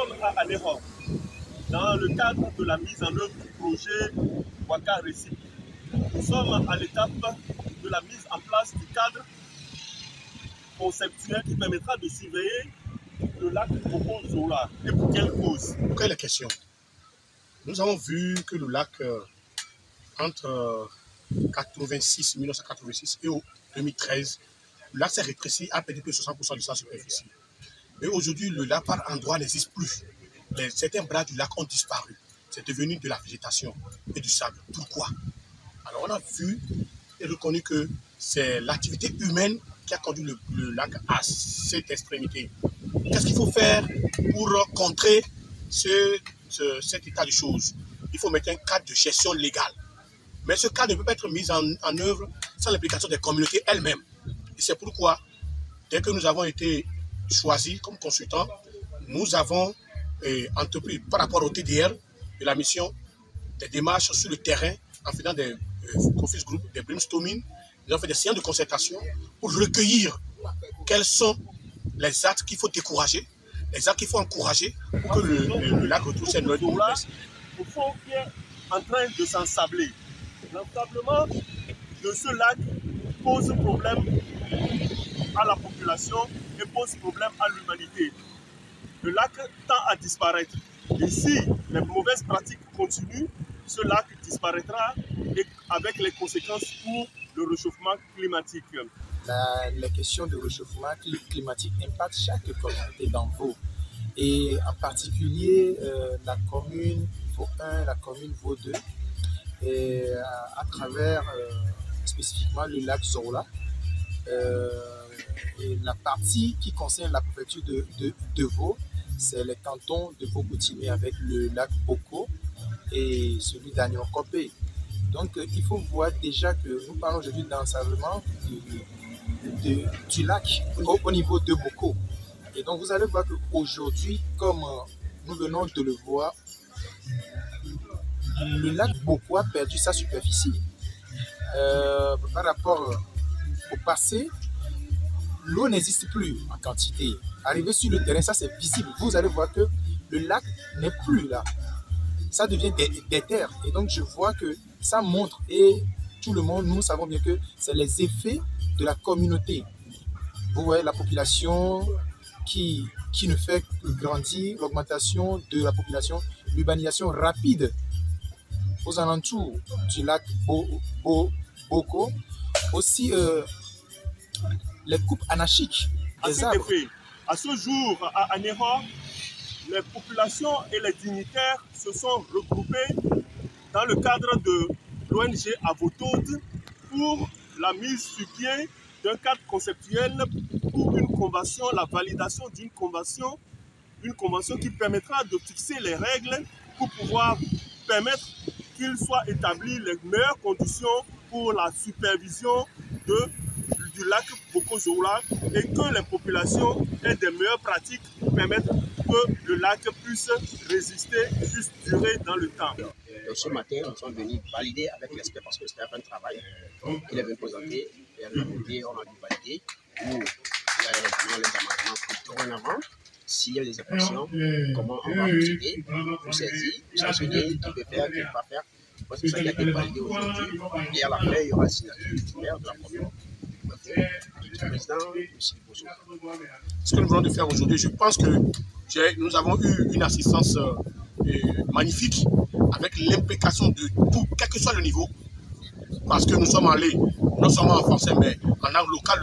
sommes à Anéhor, dans le cadre de la mise en œuvre du projet Waka Récip. Nous sommes à l'étape de la mise en place du cadre conceptuel qui permettra de surveiller le lac Boko-Zola. Et pour quelle cause? Pour quelle question? Nous avons vu que le lac, entre 1986 et 2013, le lac s'est rétréci à peu près 60% de sa superficie. Et aujourd'hui, le lac par endroit n'existe plus. Certains bras du lac ont disparu. C'est devenu de la végétation et du sable. Pourquoi? Alors on a vu et reconnu que c'est l'activité humaine qui a conduit le lac à cette extrémité. Qu'est-ce qu'il faut faire pour contrer cet état de choses? Il faut mettre un cadre de gestion légale. Mais ce cadre ne peut pas être mis en œuvre sans l'implication des communautés elles-mêmes. Et c'est pourquoi, dès que nous avons été choisis comme consultants, nous avons entrepris par rapport au TDR de la mission des démarches sur le terrain en faisant des focus group, des brainstorming. Nous avons fait des séances de concertation pour recueillir quels sont les actes qu'il faut décourager, les actes qu'il faut encourager pour que le lac retrouve ses notes. Le fond qui est en train de s'ensabler. L'ensablement de ce lac pose problème à la population et pose problème à l'humanité. Le lac tend à disparaître. Et si les mauvaises pratiques continuent, ce lac disparaîtra et avec les conséquences pour le réchauffement climatique. La question du réchauffement climatique impacte chaque communauté dans Vaud. Et en particulier la commune Vaud 1, la commune Vaud 2, et à travers spécifiquement le lac Zola. Et la partie qui concerne la préfecture de Vaud, c'est les cantons de Vaud-Coutumier avec le lac Boko et celui d'Agnon-Copé. Donc il faut voir déjà que nous parlons aujourd'hui d'ensablement du lac au niveau de Boko. Et donc vous allez voir qu'aujourd'hui, comme nous venons de le voir, le lac Boko a perdu sa superficie. Par rapport au passé, l'eau n'existe plus en quantité. Arrivé sur le terrain, ça c'est visible. Vous allez voir que le lac n'est plus là. Ça devient des terres. Et donc je vois que ça montre, et tout le monde, nous savons bien que c'est les effets de la communauté. Vous voyez la population qui ne fait que grandir, l'augmentation de la population, l'urbanisation rapide aux alentours du lac Boko. Aussi les coupes anarchiques des arbres. À ce jour, à Anéhor, les populations et les dignitaires se sont regroupés dans le cadre de l'ONG Avotode pour la mise sur pied d'un cadre conceptuel pour une convention, la validation d'une convention qui permettra de fixer les règles pour pouvoir permettre qu'il soit établi les meilleures conditions pour la supervision du lac Boko-Zola et que les populations aient des meilleures pratiques pour permettre que le lac puisse résister, puisse durer dans le temps. Donc ce matin, nous sommes venus valider avec l'expert parce que c'était un travail. Il est venu présenter et on a dû valider pour les amendements pour dorénavant. S'il y a des impressions, comment on va procéder pour saisir, pour sanctionner, qui peut faire, qui ne peut pas faire. C'est ça qui a été validé aujourd'hui. Et à la fin, il y aura la signature du maire de la commune, du président, aussi du Bosso. Ce que nous voulons faire aujourd'hui, je pense que nous avons eu une assistance magnifique avec l'implication de tout, quel que soit le niveau, parce que nous sommes allés, non seulement en français, mais en langue locale,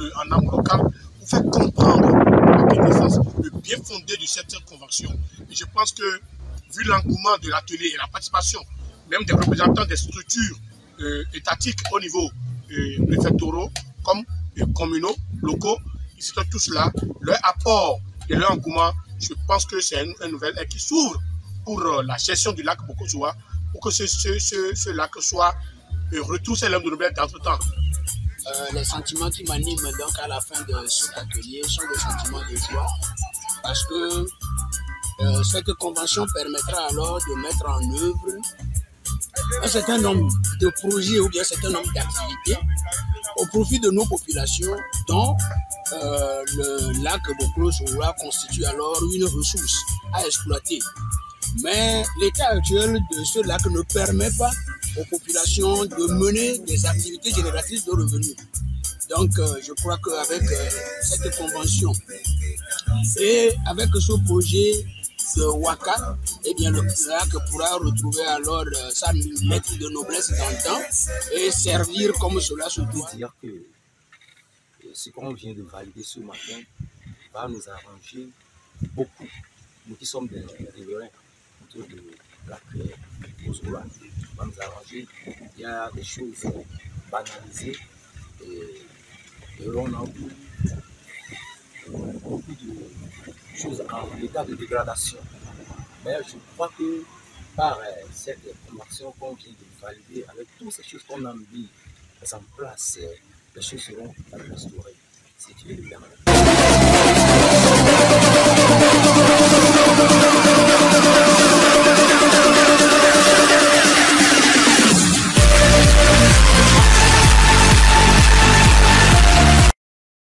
pour faire comprendre la quintessence, le bien fondé de cette convention. Et je pense que, vu l'engouement de l'atelier et la participation, même des représentants des structures étatiques au niveau préfectoraux, comme communaux, locaux, ils sont tous là, leur apport et leur engouement, je pense que c'est une nouvelle ère qui s'ouvre pour la gestion du lac Boko-Zola, pour que ce lac soit retrouve ses lames de nouvelles d'entre-temps. Les sentiments qui m'animent donc à la fin de cet atelier sont des sentiments de joie, parce que cette convention permettra alors de mettre en œuvre un certain nombre de projets ou bien un certain nombre d'activités au profit de nos populations dont le lac Bokolo-Soroa constitue alors une ressource à exploiter. Mais l'état actuel de ce lac ne permet pas aux populations de mener des activités génératrices de revenus. Donc je crois qu'avec cette convention et avec ce projet de Waka, eh bien le lac pourra retrouver alors sa lettre de noblesse dans le temps et servir comme cela se doit. Dire que ce qu'on vient de valider ce matin va nous arranger beaucoup. Nous qui sommes des riverains autour de lac Bokolo, va nous arranger. Il y a des choses banalisées et on a beaucoup de choses en état de dégradation. Mais je crois que par cette convention qu'on vient de valider, avec toutes ces choses qu'on a mis en place, les choses seront restaurées. C'est une évidence.